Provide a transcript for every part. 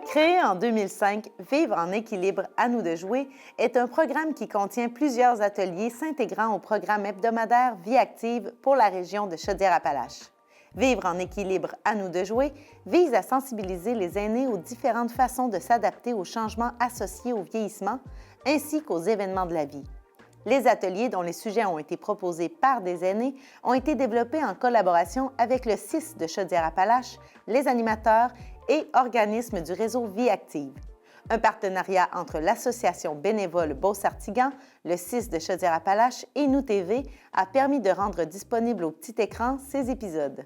Créé en 2005, Vivre en équilibre, à nous de jouer est un programme qui contient plusieurs ateliers s'intégrant au programme hebdomadaire Vie active pour la région de Chaudière-Appalaches. Vivre en équilibre, à nous de jouer vise à sensibiliser les aînés aux différentes façons de s'adapter aux changements associés au vieillissement ainsi qu'aux événements de la vie. Les ateliers dont les sujets ont été proposés par des aînés ont été développés en collaboration avec le CIS de Chaudière-Appalaches, les animateurs et organismes du réseau Vie active. Un partenariat entre l'association bénévole Beauce-Artigan, le CIS de Chaudière-Appalaches et Nous TV a permis de rendre disponibles au petit écran ces épisodes.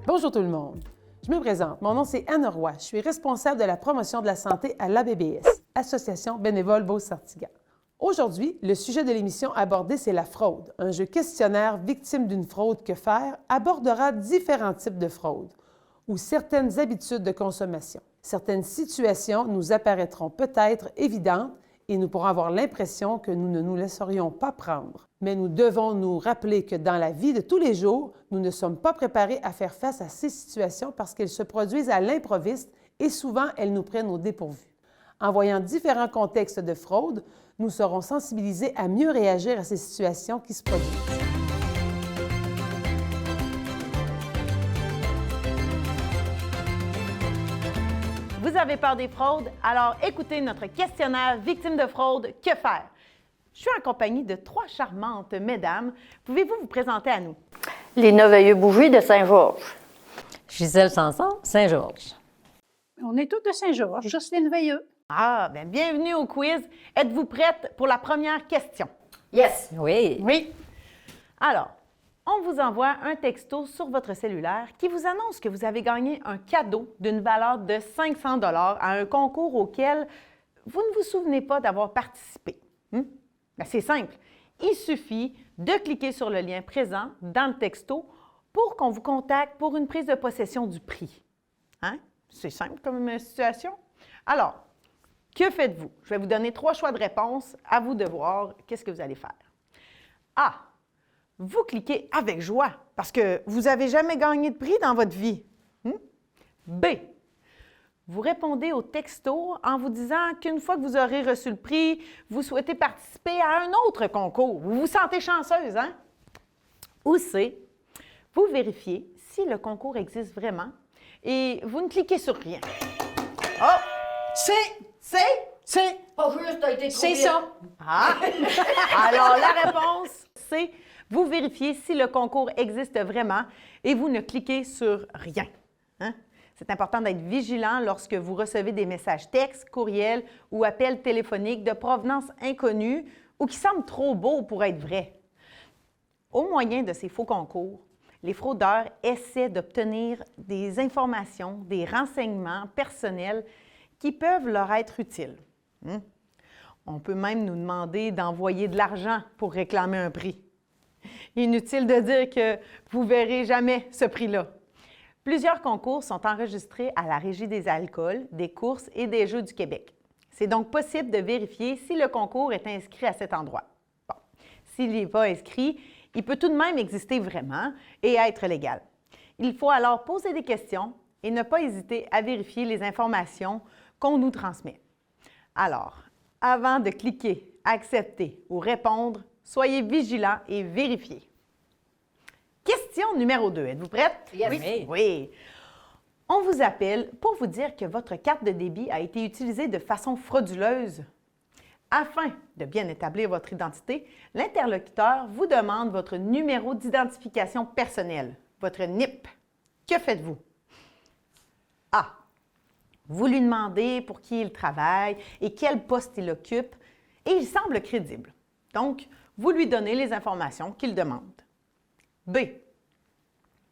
Bonjour tout le monde. Je me présente. Mon nom, c'est Anne Roy. Je suis responsable de la promotion de la santé à l'ABBS, Association bénévole Beauce-Artigan. Aujourd'hui, le sujet de l'émission abordée, c'est la fraude. Un jeu questionnaire victime d'une fraude que faire abordera différents types de fraude ou certaines habitudes de consommation. Certaines situations nous apparaîtront peut-être évidentes et nous pourrons avoir l'impression que nous ne nous laisserions pas prendre. Mais nous devons nous rappeler que dans la vie de tous les jours, nous ne sommes pas préparés à faire face à ces situations parce qu'elles se produisent à l'improviste et souvent elles nous prennent au dépourvu. En voyant différents contextes de fraude, nous serons sensibilisés à mieux réagir à ces situations qui se produisent. Vous avez peur des fraudes? Alors écoutez notre questionnaire Victime de fraude, que faire? Je suis en compagnie de 3 charmantes mesdames. Pouvez-vous vous présenter à nous? Les Neuvilleux Bougies de Saint-Georges. Gisèle Sanson, Saint-Georges. On est tous de Saint-Georges, Jocelyne Veilleux. Ah, bien, bienvenue au quiz. Êtes-vous prête pour la première question? Yes! Oui. Oui. Alors, on vous envoie un texto sur votre cellulaire qui vous annonce que vous avez gagné un cadeau d'une valeur de 500 $ à un concours auquel vous ne vous souvenez pas d'avoir participé. Ben, c'est simple. Il suffit de cliquer sur le lien présent dans le texto pour qu'on vous contacte pour une prise de possession du prix. Hein? C'est simple comme situation. Alors, que faites-vous? Je vais vous donner 3 choix de réponse. À vous de voir qu'est-ce que vous allez faire. A. Vous cliquez avec joie parce que vous n'avez jamais gagné de prix dans votre vie. B. Vous répondez au texto en vous disant qu'une fois que vous aurez reçu le prix, vous souhaitez participer à un autre concours. Vous vous sentez chanceuse, hein? Ou C. Vous vérifiez si le concours existe vraiment et vous ne cliquez sur rien. Oh! C'est Pas juste, t'as été trop C'est vite. ça. Ah! Alors, la réponse, c'est vous vérifiez si le concours existe vraiment et vous ne cliquez sur rien. Hein? C'est important d'être vigilant lorsque vous recevez des messages textes, courriels ou appels téléphoniques de provenance inconnue ou qui semblent trop beaux pour être vrais. Au moyen de ces faux concours, les fraudeurs essaient d'obtenir des informations, des renseignements personnels qui peuvent leur être utiles. On peut même nous demander d'envoyer de l'argent pour réclamer un prix. Inutile de dire que vous ne verrez jamais ce prix-là. Plusieurs concours sont enregistrés à la Régie des alcools, des courses et des jeux du Québec. C'est donc possible de vérifier si le concours est inscrit à cet endroit. Bon, s'il n'est pas inscrit, il peut tout de même exister vraiment et être légal. Il faut alors poser des questions et ne pas hésiter à vérifier les informations qu'on nous transmet. Alors, avant de cliquer « Accepter » ou « Répondre », soyez vigilants et vérifiez. Question numéro 2. Êtes-vous prête? Yes. Oui. Oui. On vous appelle pour vous dire que votre carte de débit a été utilisée de façon frauduleuse. Afin de bien établir votre identité, l'interlocuteur vous demande votre numéro d'identification personnelle, votre NIP. Que faites-vous? A. Vous lui demandez pour qui il travaille et quel poste il occupe, et il semble crédible. Donc, vous lui donnez les informations qu'il demande. B.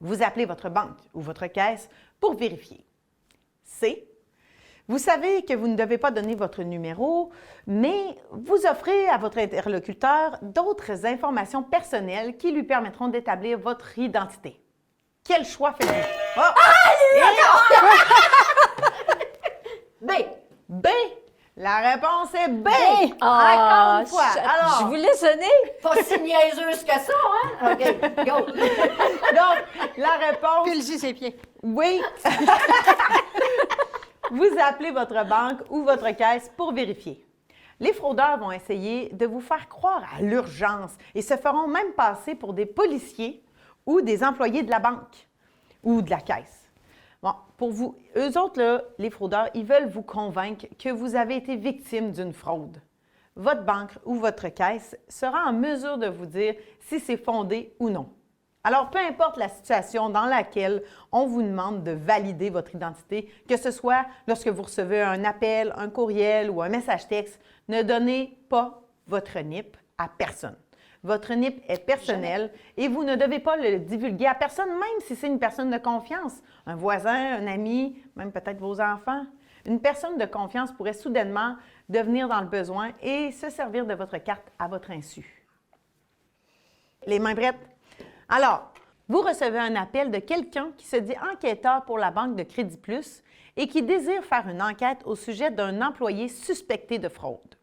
Vous appelez votre banque ou votre caisse pour vérifier. C. Vous savez que vous ne devez pas donner votre numéro, mais vous offrez à votre interlocuteur d'autres informations personnelles qui lui permettront d'établir votre identité. Quel choix faites-vous? Oh! B. B. La réponse est B! Ah, Encore une fois. je Alors, voulais sonner. Pas si niaiseuse que ça, hein? OK, go! donc, la réponse, Pulser ses pieds. oui. Vous appelez votre banque ou votre caisse pour vérifier. Les fraudeurs vont essayer de vous faire croire à l'urgence et se feront même passer pour des policiers ou des employés de la banque ou de la caisse. Bon, pour vous, eux autres, là, les fraudeurs, ils veulent vous convaincre que vous avez été victime d'une fraude. Votre banque ou votre caisse sera en mesure de vous dire si c'est fondé ou non. Alors, peu importe la situation dans laquelle on vous demande de valider votre identité, que ce soit lorsque vous recevez un appel, un courriel ou un message texte, ne donnez pas votre NIP à personne. Votre NIP est personnel et vous ne devez pas le divulguer à personne, même si c'est une personne de confiance, un voisin, un ami, même peut-être vos enfants. Une personne de confiance pourrait soudainement devenir dans le besoin et se servir de votre carte à votre insu. Les mains prêtes? Alors, vous recevez un appel de quelqu'un qui se dit enquêteur pour la Banque de Crédit Plus et qui désire faire une enquête au sujet d'un employé suspecté de fraude.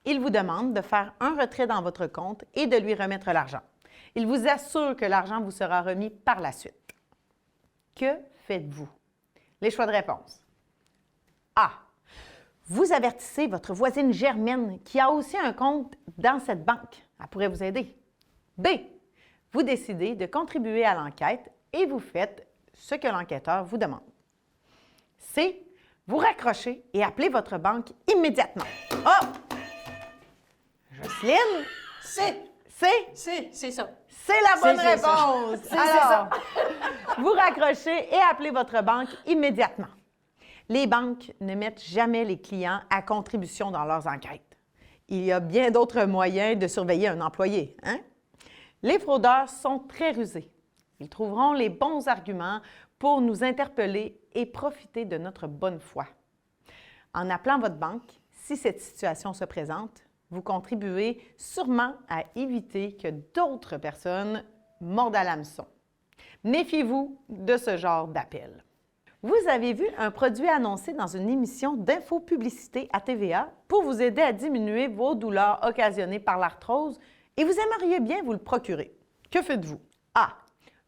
Il vous demande de faire un retrait dans votre compte et de lui remettre l'argent. Il vous assure que l'argent vous sera remis par la suite. Que faites-vous? Les choix de réponse. A. Vous avertissez votre voisine Germaine qui a aussi un compte dans cette banque. Elle pourrait vous aider. B. Vous décidez de contribuer à l'enquête et vous faites ce que l'enquêteur vous demande. C. Vous raccrochez et appelez votre banque immédiatement. Oh! Jocelyne? C'est ça. C'est la bonne C'est ça. réponse. Alors, vous raccrochez et appelez votre banque immédiatement. Les banques ne mettent jamais les clients à contribution dans leurs enquêtes. Il y a bien d'autres moyens de surveiller un employé, hein? Les fraudeurs sont très rusés. Ils trouveront les bons arguments pour nous interpeller et profiter de notre bonne foi. En appelant votre banque, si cette situation se présente, vous contribuez sûrement à éviter que d'autres personnes mordent à l'hameçon. Méfiez-vous de ce genre d'appel. Vous avez vu un produit annoncé dans une émission d'infopublicité à TVA pour vous aider à diminuer vos douleurs occasionnées par l'arthrose et vous aimeriez bien vous le procurer. Que faites-vous? A.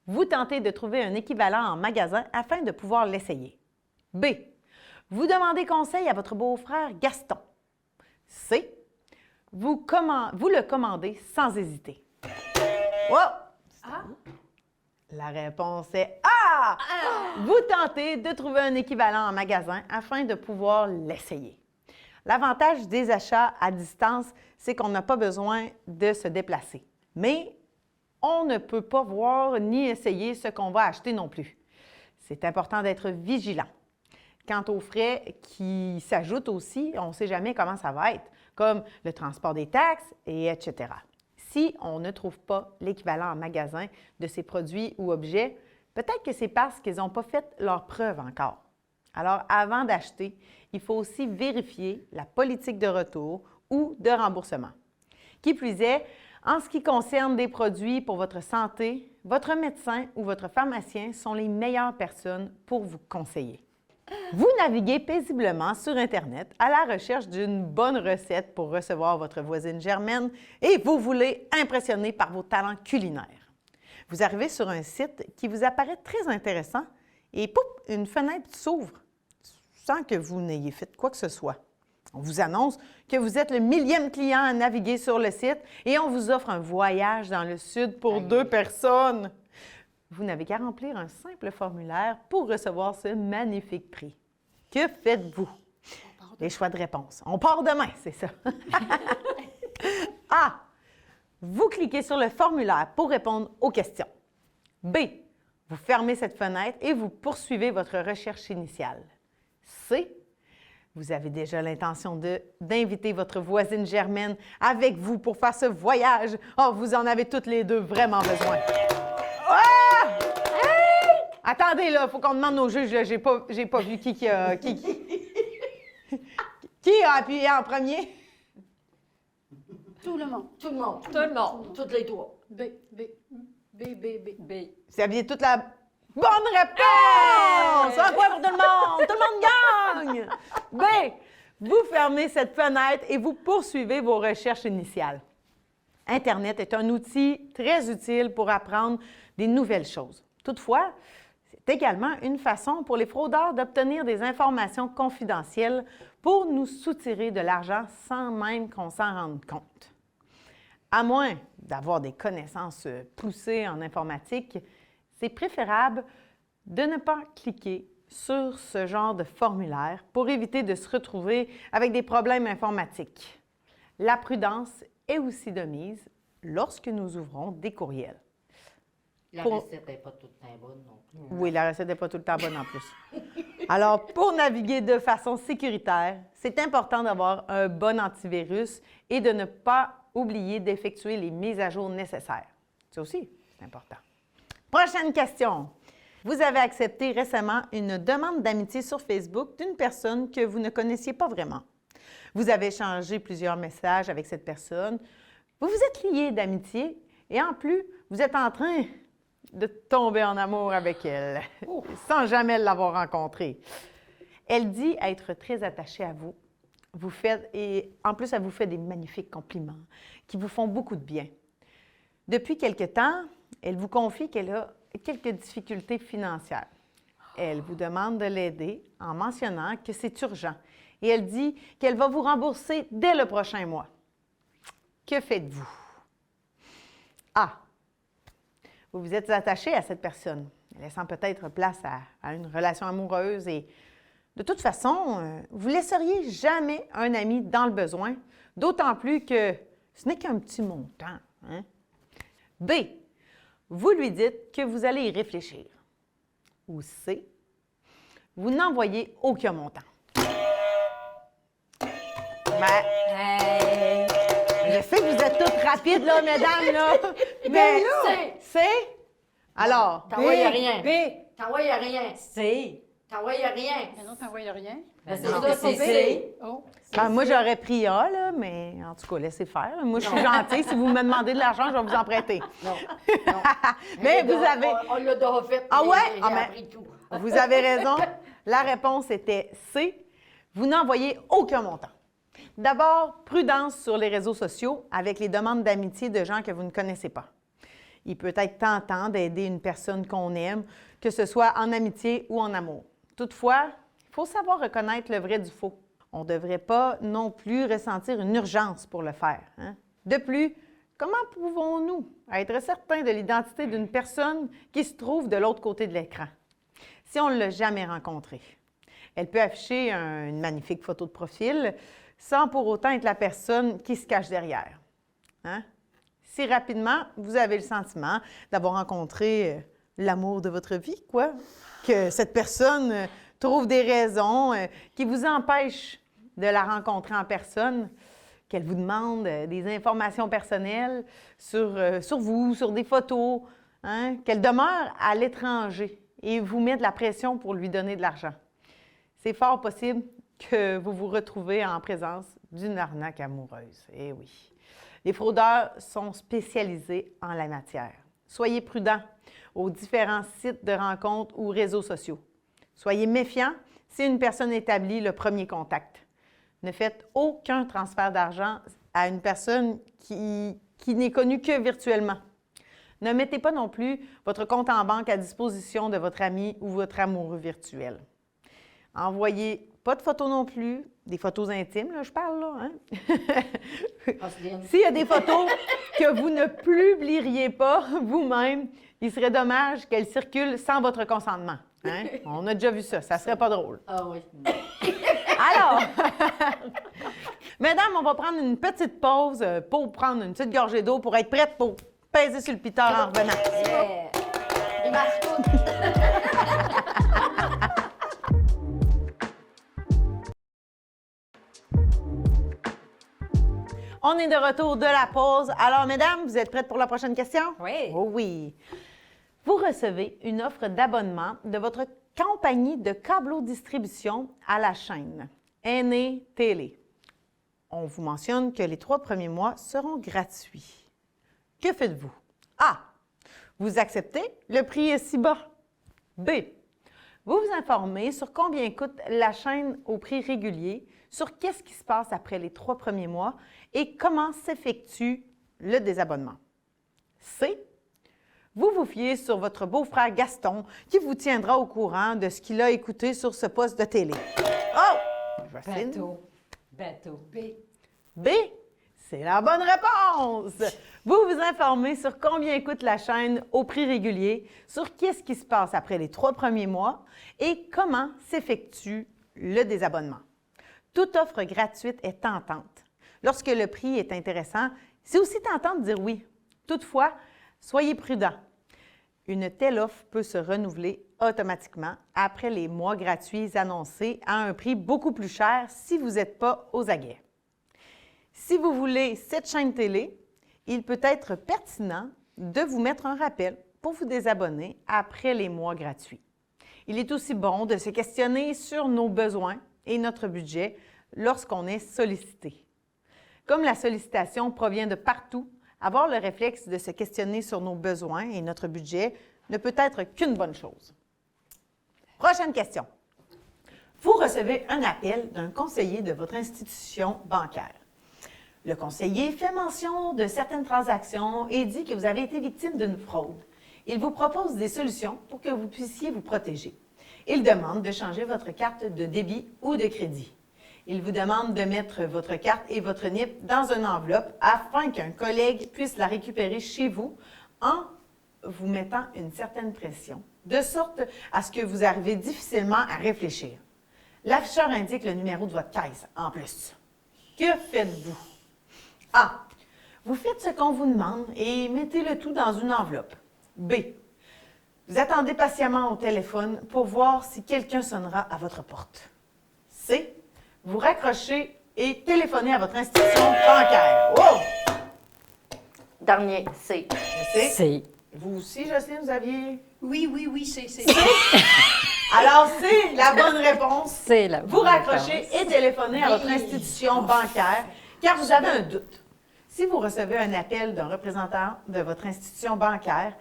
Vous tentez de trouver un équivalent en magasin afin de pouvoir l'essayer. B. Vous demandez conseil à votre beau-frère Gaston. C. Vous le commandez sans hésiter. Oh! La réponse est A! Vous tentez de trouver un équivalent en magasin afin de pouvoir l'essayer. L'avantage des achats à distance, c'est qu'on n'a pas besoin de se déplacer. Mais on ne peut pas voir ni essayer ce qu'on va acheter non plus. C'est important d'être vigilant. Quant aux frais qui s'ajoutent aussi, on ne sait jamais comment ça va être, comme le transport des taxes, et etc. Si on ne trouve pas l'équivalent en magasin de ces produits ou objets, peut-être que c'est parce qu'ils n'ont pas fait leur preuve encore. Alors, avant d'acheter, il faut aussi vérifier la politique de retour ou de remboursement. Qui plus est, en ce qui concerne des produits pour votre santé, votre médecin ou votre pharmacien sont les meilleures personnes pour vous conseiller. Vous naviguez paisiblement sur Internet à la recherche d'une bonne recette pour recevoir votre voisine Germaine et vous voulez impressionner par vos talents culinaires. Vous arrivez sur un site qui vous apparaît très intéressant et pouf, une fenêtre s'ouvre sans que vous n'ayez fait quoi que ce soit. On vous annonce que vous êtes le 1000e client à naviguer sur le site et on vous offre un voyage dans le sud pour 2 personnes. Vous n'avez qu'à remplir un simple formulaire pour recevoir ce magnifique prix. Que faites-vous? Les choix de réponse. On part demain, c'est ça. A. Vous cliquez sur le formulaire pour répondre aux questions. B. Vous fermez cette fenêtre et vous poursuivez votre recherche initiale. C. Vous avez déjà l'intention d'inviter votre voisine Germaine avec vous pour faire ce voyage. Oh, vous en avez toutes les deux vraiment besoin. Ah! Hey! Attendez, là, il faut qu'on demande aux juges. J'ai pas vu qui a appuyé en premier. Tout le monde. Tout le monde. Tout le monde. Toutes les trois. B. Vous aviez toute la bonne réponse! Un point pour tout le monde! Tout le monde gagne! B. Vous fermez cette fenêtre et vous poursuivez vos recherches initiales. Internet est un outil très utile pour apprendre des nouvelles choses. Toutefois, c'est également une façon pour les fraudeurs d'obtenir des informations confidentielles pour nous soutirer de l'argent sans même qu'on s'en rende compte. À moins d'avoir des connaissances poussées en informatique, c'est préférable de ne pas cliquer sur ce genre de formulaire pour éviter de se retrouver avec des problèmes informatiques. La prudence est aussi de mise lorsque nous ouvrons des courriels. La Pour- recette n'est pas tout le temps bonne non plus. Oui, la recette n'est pas tout le temps bonne en plus. Alors, pour naviguer de façon sécuritaire, c'est important d'avoir un bon antivirus et de ne pas oublier d'effectuer les mises à jour nécessaires. Ça aussi, c'est important. Prochaine question. Vous avez accepté récemment une demande d'amitié sur Facebook d'une personne que vous ne connaissiez pas vraiment. Vous avez échangé plusieurs messages avec cette personne. Vous vous êtes lié d'amitié et en plus, vous êtes en train de tomber en amour avec elle, sans jamais l'avoir rencontrée. Elle dit être très attachée à vous. Et en plus, elle vous fait des magnifiques compliments qui vous font beaucoup de bien. Depuis quelque temps, elle vous confie qu'elle a quelques difficultés financières. Elle vous demande de l'aider en mentionnant que c'est urgent et elle dit qu'elle va vous rembourser dès le prochain mois. Que faites-vous? A. Vous vous êtes attaché à cette personne, laissant peut-être place à une relation amoureuse et de toute façon, vous ne laisseriez jamais un ami dans le besoin, d'autant plus que ce n'est qu'un petit montant. Hein? B. Vous lui dites que vous allez y réfléchir. Ou C. Vous n'envoyez aucun montant. Hey! Je sais que vous êtes toutes rapides, là, mesdames, là. Mais C. Alors, T'envoies rien. B. T'envoies rien. C. T'envoies rien. Mais non, t'envoies rien. Ben c'est non, ça, c'est c'est C. Oh. ben, moi, j'aurais pris A, là, mais en tout cas, laissez faire. Moi, je suis gentille. Si vous me demandez de l'argent, je vais vous en prêter. Non. non. Mais vous avez... On l'a déjà fait. Ah mais ouais? J'ai Ah, mais- appris tout. Vous avez raison. La réponse était C. Vous n'envoyez aucun montant. D'abord, prudence sur les réseaux sociaux avec les demandes d'amitié de gens que vous ne connaissez pas. Il peut être tentant d'aider une personne qu'on aime, que ce soit en amitié ou en amour. Toutefois, il faut savoir reconnaître le vrai du faux. On ne devrait pas non plus ressentir une urgence pour le faire. Hein? De plus, comment pouvons-nous être certains de l'identité d'une personne qui se trouve de l'autre côté de l'écran si on ne l'a jamais rencontrée? Elle peut afficher une magnifique photo de profil sans pour autant être la personne qui se cache derrière. Hein? Si rapidement, vous avez le sentiment d'avoir rencontré l'amour de votre vie, quoi, que cette personne trouve des raisons qui vous empêchent de la rencontrer en personne, qu'elle vous demande des informations personnelles sur vous, sur des photos, hein, qu'elle demeure à l'étranger et vous met de la pression pour lui donner de l'argent. C'est fort possible que vous vous retrouvez en présence d'une arnaque amoureuse. Eh oui. Les fraudeurs sont spécialisés en la matière. Soyez prudents aux différents sites de rencontres ou réseaux sociaux. Soyez méfiants si une personne établit le premier contact. Ne faites aucun transfert d'argent à une personne qui n'est connue que virtuellement. Ne mettez pas non plus votre compte en banque à disposition de votre ami ou votre amoureux virtuel. Envoyez pas de photos non plus, des photos intimes, là, je parle, là. Hein? S'il y a des photos que vous ne publieriez pas vous-même, il serait dommage qu'elles circulent sans votre consentement. Hein? On a déjà vu ça, ça serait pas drôle. Ah oui. Alors, mesdames, on va prendre une petite pause pour prendre une petite gorgée d'eau pour être prête pour peser sur le piteur en revenant. Yeah. Il marche tout. On est de retour de la pause. Alors, mesdames, vous êtes prêtes pour la prochaine question? Oui. Oh oui. Vous recevez une offre d'abonnement de votre compagnie de câblo-distribution à la chaîne Aîné Télé. On vous mentionne que les 3 premiers mois seront gratuits. Que faites-vous? A. Vous acceptez? Le prix est si bas. B. Vous vous informez sur combien coûte la chaîne au prix régulier sur qu'est-ce qui se passe après les 3 premiers mois et comment s'effectue le désabonnement. C. Vous vous fiez sur votre beau-frère Gaston qui vous tiendra au courant de ce qu'il a écouté sur ce poste de télé. Oh! Jocelyne? Bateau. B. B. C'est la bonne réponse! Vous vous informez sur combien coûte la chaîne au prix régulier, sur qu'est-ce qui se passe après les 3 premiers mois et comment s'effectue le désabonnement. Toute offre gratuite est tentante. Lorsque le prix est intéressant, c'est aussi tentant de dire oui. Toutefois, soyez prudent. Une telle offre peut se renouveler automatiquement après les mois gratuits annoncés à un prix beaucoup plus cher si vous n'êtes pas aux aguets. Si vous voulez cette chaîne télé, il peut être pertinent de vous mettre un rappel pour vous désabonner après les mois gratuits. Il est aussi bon de se questionner sur nos besoins et notre budget lorsqu'on est sollicité. Comme la sollicitation provient de partout, avoir le réflexe de se questionner sur nos besoins et notre budget ne peut être qu'une bonne chose. Prochaine question. Vous recevez un appel d'un conseiller de votre institution bancaire. Le conseiller fait mention de certaines transactions et dit que vous avez été victime d'une fraude. Il vous propose des solutions pour que vous puissiez vous protéger. Il demande de changer votre carte de débit ou de crédit. Il vous demande de mettre votre carte et votre NIP dans une enveloppe afin qu'un collègue puisse la récupérer chez vous en vous mettant une certaine pression, de sorte à ce que vous arrivez difficilement à réfléchir. L'afficheur indique le numéro de votre caisse en plus. Que faites-vous? A. Vous faites ce qu'on vous demande et mettez le tout dans une enveloppe. B. Vous attendez patiemment au téléphone pour voir si quelqu'un sonnera à votre porte. C. Vous raccrochez et téléphonez à votre institution bancaire. Wow! Dernier, C. C. Vous aussi, Jocelyne, vous aviez... Oui, c'est. Alors, c'est la bonne réponse. C'est la Vous bonne raccrochez réponse. et téléphonez à votre institution bancaire car vous avez un doute. Si vous recevez un appel d'un représentant de votre institution bancaire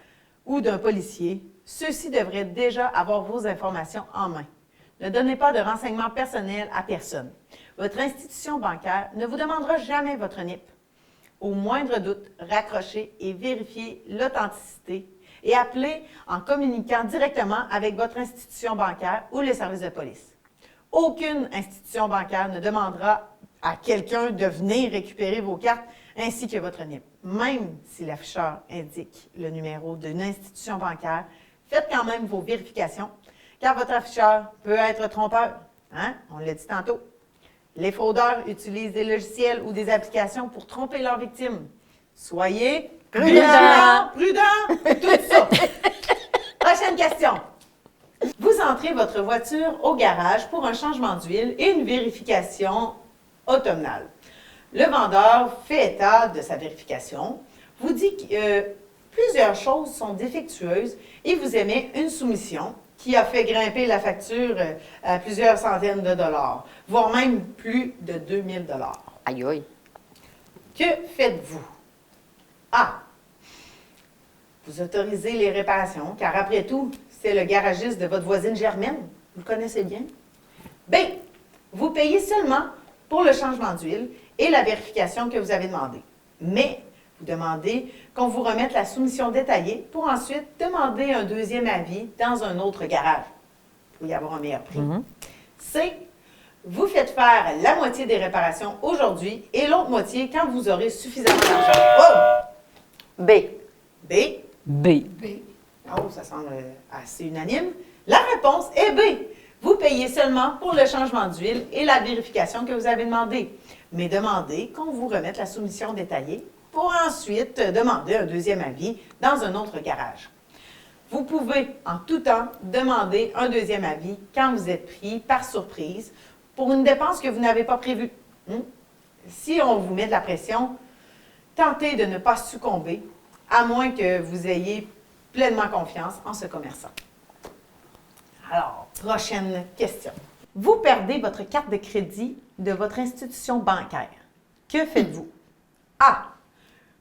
ou d'un policier, ceux-ci devraient déjà avoir vos informations en main. Ne donnez pas de renseignements personnels à personne. Votre institution bancaire ne vous demandera jamais votre NIP. Au moindre doute, raccrochez et vérifiez l'authenticité et appelez en communiquant directement avec votre institution bancaire ou les services de police. Aucune institution bancaire ne demandera à quelqu'un de venir récupérer vos cartes ainsi que votre NIP. Même si l'afficheur indique le numéro d'une institution bancaire, faites quand même vos vérifications, car votre afficheur peut être trompeur. Hein? On l'a dit tantôt. Les fraudeurs utilisent des logiciels ou des applications pour tromper leurs victimes. Soyez prudents, tout ça. Prochaine question. Vous entrez votre voiture au garage pour un changement d'huile et une vérification automnale. Le vendeur fait état de sa vérification, vous dit que plusieurs choses sont défectueuses et vous émet une soumission qui a fait grimper la facture à plusieurs centaines de dollars, voire même plus de 2000 dollars. Aïe, aïe. Que faites-vous? A. Vous autorisez les réparations, car après tout, c'est le garagiste de votre voisine Germaine. Vous le connaissez bien. B. Vous payez seulement pour le changement d'huile et la vérification que vous avez demandé. Mais vous demandez qu'on vous remette la soumission détaillée pour ensuite demander un deuxième avis dans un autre garage pour y avoir un meilleur prix. C. Vous faites faire la moitié des réparations aujourd'hui et l'autre moitié quand vous aurez suffisamment d'argent. Oh! B. B. B. Oh, ça semble assez unanime. La réponse est B. Vous payez seulement pour le changement d'huile et la vérification que vous avez demandé. Mais demandez qu'on vous remette la soumission détaillée pour ensuite demander un deuxième avis dans un autre garage. Vous pouvez en tout temps demander un deuxième avis quand vous êtes pris par surprise pour une dépense que vous n'avez pas prévue. Si on vous met de la pression, tentez de ne pas succomber, à moins que vous ayez pleinement confiance en ce commerçant. Alors, prochaine question. Vous perdez votre carte de crédit de votre institution bancaire. Que faites-vous? A.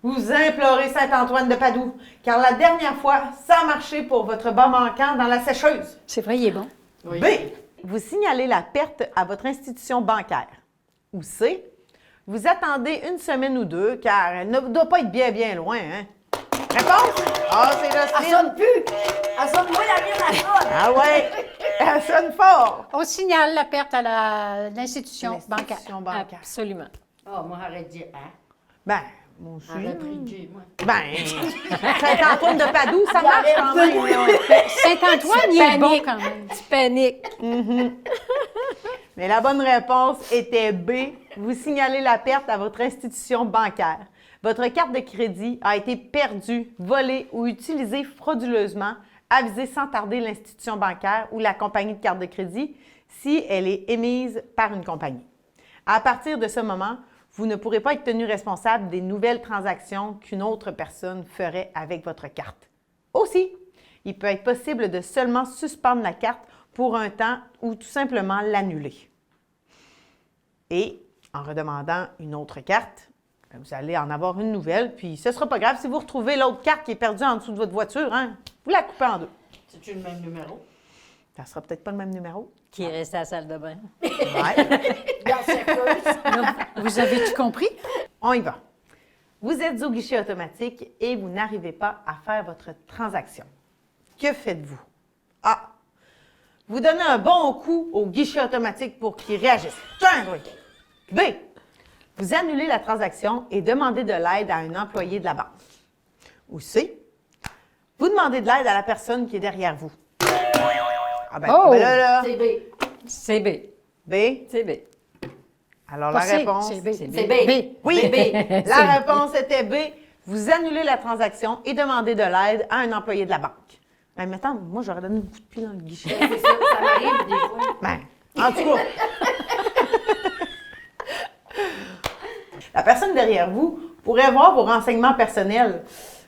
Vous implorez Saint-Antoine de Padoue, car la dernière fois, ça a marché pour votre bas manquant dans la sécheuse. C'est vrai, il est bon. B. Vous signalez la perte à votre institution bancaire. Ou C, vous attendez une semaine ou deux, car elle ne doit pas être bien, bien loin, hein? Réponse? Ah, c'est Elle Jocelyne. sonne plus! Elle sonne moins la mienne, elle sonne! Ah ouais, elle sonne fort. On signale la perte à l'institution bancaire. L'institution bancaire. Absolument. Ah, moi, j'aurais dit « hein ». Ben, moi aussi. J'aurais pris G, moi. Ben, Saint-Antoine de Padoue, ça marche quand même. Saint-Antoine, il est bon quand même. Tu paniques. Mais la bonne réponse était B. Vous signalez la perte à votre institution bancaire. Votre carte de crédit a été perdue, volée ou utilisée frauduleusement. Avisez sans tarder l'institution bancaire ou la compagnie de carte de crédit si elle est émise par une compagnie. À partir de ce moment, vous ne pourrez pas être tenu responsable des nouvelles transactions qu'une autre personne ferait avec votre carte. Aussi, il peut être possible de seulement suspendre la carte pour un temps ou tout simplement l'annuler. Et en redemandant une autre carte, vous allez en avoir une nouvelle, puis ce ne sera pas grave si vous retrouvez l'autre carte qui est perdue en dessous de votre voiture, hein? Vous la coupez en deux. C'est-tu le même numéro? Ça ne sera peut-être pas le même numéro. Qui est resté à la salle de bain. Ouais. Dans cercueil. Vous avez-tu compris? On y va. Vous êtes au guichet automatique et vous n'arrivez pas à faire votre transaction. Que faites-vous? A. Vous donnez un bon coup au guichet automatique pour qu'il réagisse. Tiens, oui. B. Vous annulez la transaction et demandez de l'aide à un employé de la banque. Ou C. Vous demandez de l'aide à la personne qui est derrière vous. Ah ben, Oh! ben là. C'est B. C'est B. B. C'est B. Alors Pas la C, réponse. c'est B. C'est B. Oui, B. la réponse était B. Vous annulez la transaction et demandez de l'aide à un employé de la banque. Ben, mettons, moi, j'aurais donné un coup de pied dans le guichet. C'est ça, ça m'arrive des fois. Ben, en tout cas, la personne derrière vous pourrait avoir vos renseignements personnels,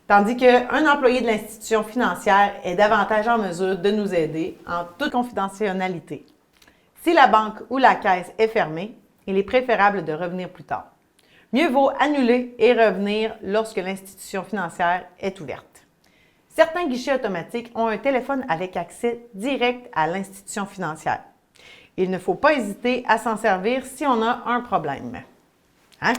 tandis qu'un employé de l'institution financière est davantage en mesure de nous aider en toute confidentialité. Si la banque ou la caisse est fermée, il est préférable de revenir plus tard. Mieux vaut annuler et revenir lorsque l'institution financière est ouverte. Certains guichets automatiques ont un téléphone avec accès direct à l'institution financière. Il ne faut pas hésiter à s'en servir si on a un problème. Hein?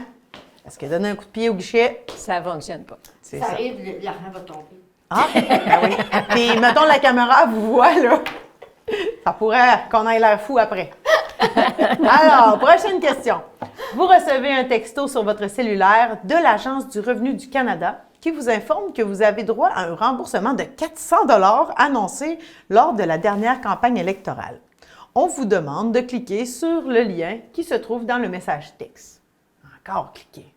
Est-ce que donner un coup de pied au guichet? Ça ne fonctionne pas. C'est Ça ça. arrive, l'argent va tomber. Ah, ben oui. Puis, mettons, la caméra vous voit, là. Ça pourrait qu'on ait l'air fou après. Alors, prochaine question. Vous recevez un texto sur votre cellulaire de l'Agence du revenu du Canada qui vous informe que vous avez droit à un remboursement de 400 $ annoncé lors de la dernière campagne électorale. On vous demande de cliquer sur le lien qui se trouve dans le message texte. Encore cliquer.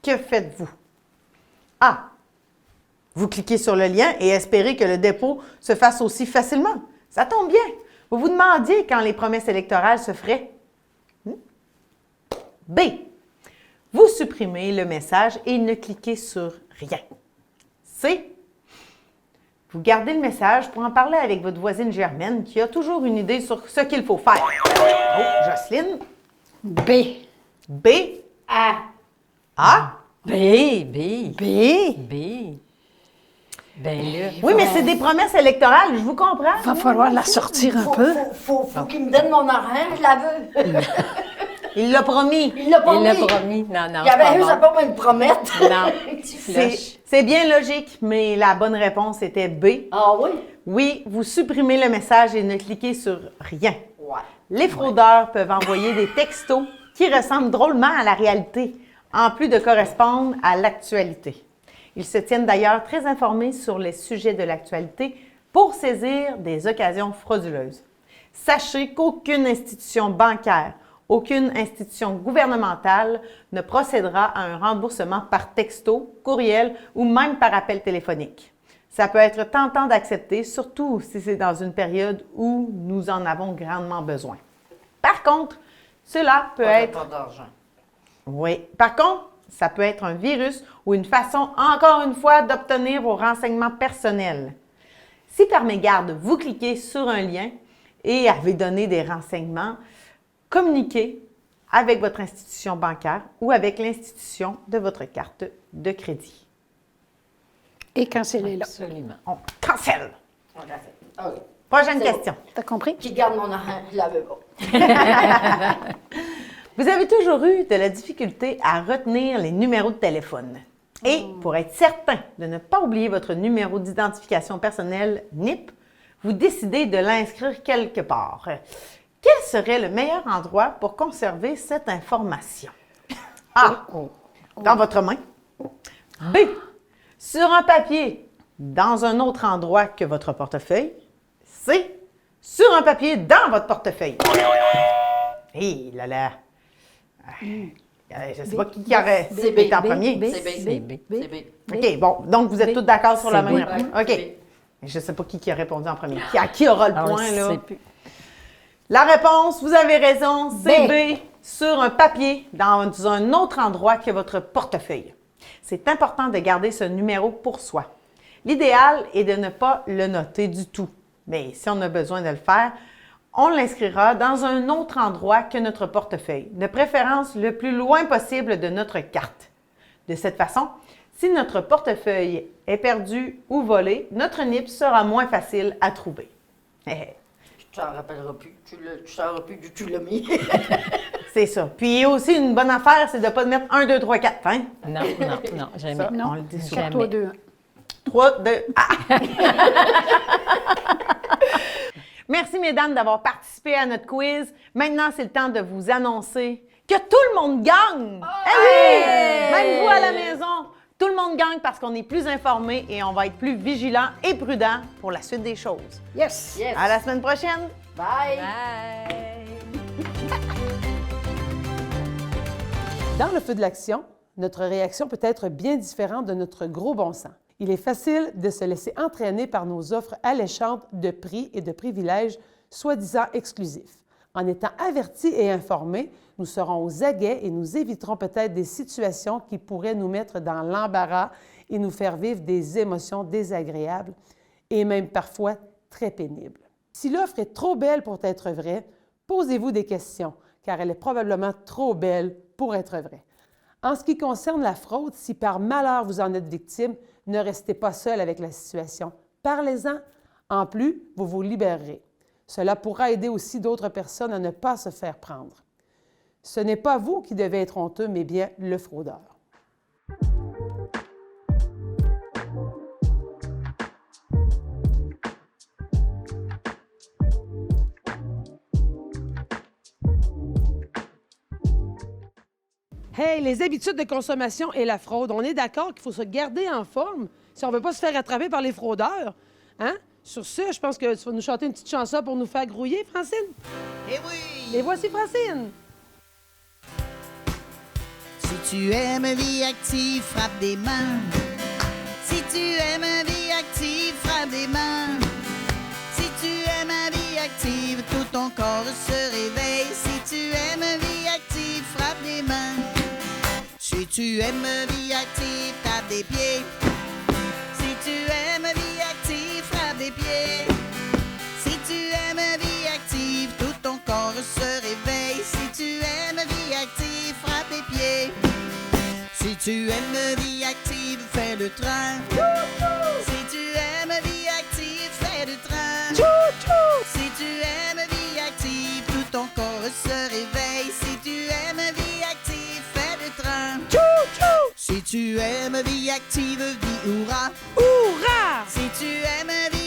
Que faites-vous? A. Vous cliquez sur le lien et espérez que le dépôt se fasse aussi facilement. Ça tombe bien. Vous vous demandiez quand les promesses électorales se feraient. B. Vous supprimez le message et ne cliquez sur rien. C. Vous gardez le message pour en parler avec votre voisine Germaine qui a toujours une idée sur ce qu'il faut faire. Oh, Jocelyne. B. B. A. A. B, B, B. B. Ben là. Oui, mais c'est des promesses électorales, je vous comprends. Va falloir la sortir un peu. Faut qu'il me donne mon argent, je la veux. Il l'a promis. Il l'a pas Il l'a mis. promis. Non, non. Il y avait c'est juste pas à pas me le promettre. bon. Non. Tu flushes. C'est bien logique, mais la bonne réponse était B. Ah oui? Oui, vous supprimez le message et ne cliquez sur rien. Ouais. Les fraudeurs peuvent envoyer des textos qui ressemblent drôlement à la réalité, en plus de correspondre à l'actualité. Ils se tiennent d'ailleurs très informés sur les sujets de l'actualité pour saisir des occasions frauduleuses. Sachez qu'aucune institution bancaire, aucune institution gouvernementale ne procédera à un remboursement par texto, courriel ou même par appel téléphonique. Ça peut être tentant d'accepter, surtout si c'est dans une période où nous en avons grandement besoin. Par contre, cela peut être... Pas d'argent. Oui. Par contre, ça peut être un virus ou une façon, encore une fois, d'obtenir vos renseignements personnels. Si par mégarde, vous cliquez sur un lien et avez donné des renseignements, communiquez avec votre institution bancaire ou avec l'institution de votre carte de crédit. Et cancellez-la. Absolument. On cancelle. On l'a fait. Ah oui. Prochaine C'est question. T'as compris? Qui garde mon argent, je la veux pas. Vous avez toujours eu de la difficulté à retenir les numéros de téléphone. Et pour être certain de ne pas oublier votre numéro d'identification personnelle NIP, vous décidez de l'inscrire quelque part. Quel serait le meilleur endroit pour conserver cette information? A. Dans votre main. B. Sur un papier, dans un autre endroit que votre portefeuille. C. Sur un papier dans votre portefeuille. Hé là là! Je ne sais pas qui aurait été en premier. C'est B. OK, bon, donc vous êtes tous d'accord sur la C'est même B. réponse. OK. Je ne sais pas qui a répondu en premier. Qui aura le point, là? plus. La réponse, vous avez raison, c'est B. Sur un papier, dans un autre endroit que votre portefeuille. C'est important de garder ce numéro pour soi. L'idéal est de ne pas le noter du tout. Mais si on a besoin de le faire, on l'inscrira dans un autre endroit que notre portefeuille, de préférence le plus loin possible de notre carte. De cette façon, si notre portefeuille est perdu ou volé, notre NIP sera moins facile à trouver. Tu t'en rappelleras plus. Tu sauras plus du tout l'as mis. C'est ça. Puis aussi, une bonne affaire, c'est de ne pas mettre 1, 2, 3, 4. Hein? Non, jamais. Ça, Non, on le dit souvent. jamais. toi deux. 3, 2, Merci, mesdames, d'avoir participé à notre quiz. Maintenant, c'est le temps de vous annoncer que tout le monde gagne! Eh oui! Même vous à la maison, tout le monde gagne parce qu'on est plus informé et on va être plus vigilant et prudent pour la suite des choses. Yes! Yes. À la semaine prochaine! Bye. Dans le feu de l'action, notre réaction peut être bien différente de notre gros bon sens. Il est facile de se laisser entraîner par nos offres alléchantes de prix et de privilèges soi-disant exclusifs. En étant avertis et informés, nous serons aux aguets et nous éviterons peut-être des situations qui pourraient nous mettre dans l'embarras et nous faire vivre des émotions désagréables et même parfois très pénibles. Si l'offre est trop belle pour être vraie, posez-vous des questions, car elle est probablement trop belle pour être vraie. En ce qui concerne la fraude, si par malheur vous en êtes victime, ne restez pas seul avec la situation. Parlez-en. En plus, vous vous libérerez. Cela pourra aider aussi d'autres personnes à ne pas se faire prendre. Ce n'est pas vous qui devez être honteux, mais bien le fraudeur. Hey, les habitudes de consommation et la fraude, on est d'accord qu'il faut se garder en forme si on ne veut pas se faire attraper par les fraudeurs. Hein? Sur ce, je pense que tu vas nous chanter une petite chanson pour nous faire grouiller, Francine. Eh oui! Et voici Francine. Si tu aimes vie active, frappe des mains. Si tu aimes vie active, frappe des mains. Si tu aimes vie active, tout ton corps se réveille. Si tu aimes vie active, frappe des mains. Si tu aimes vie active, tape des pieds. Si tu aimes vie active, frappe des pieds. Si tu aimes vie active, tout ton corps se réveille. Si tu aimes vie active, frappe des pieds. Si tu aimes vie active, fais le train. Si tu aimes vie active, fais le train. Si tu aimes vie active, tout ton corps se réveille. Si tu aimes vie active, fais le train. Si tu aimes vie active, dis hurrah. Hurrah! Si tu aimes vie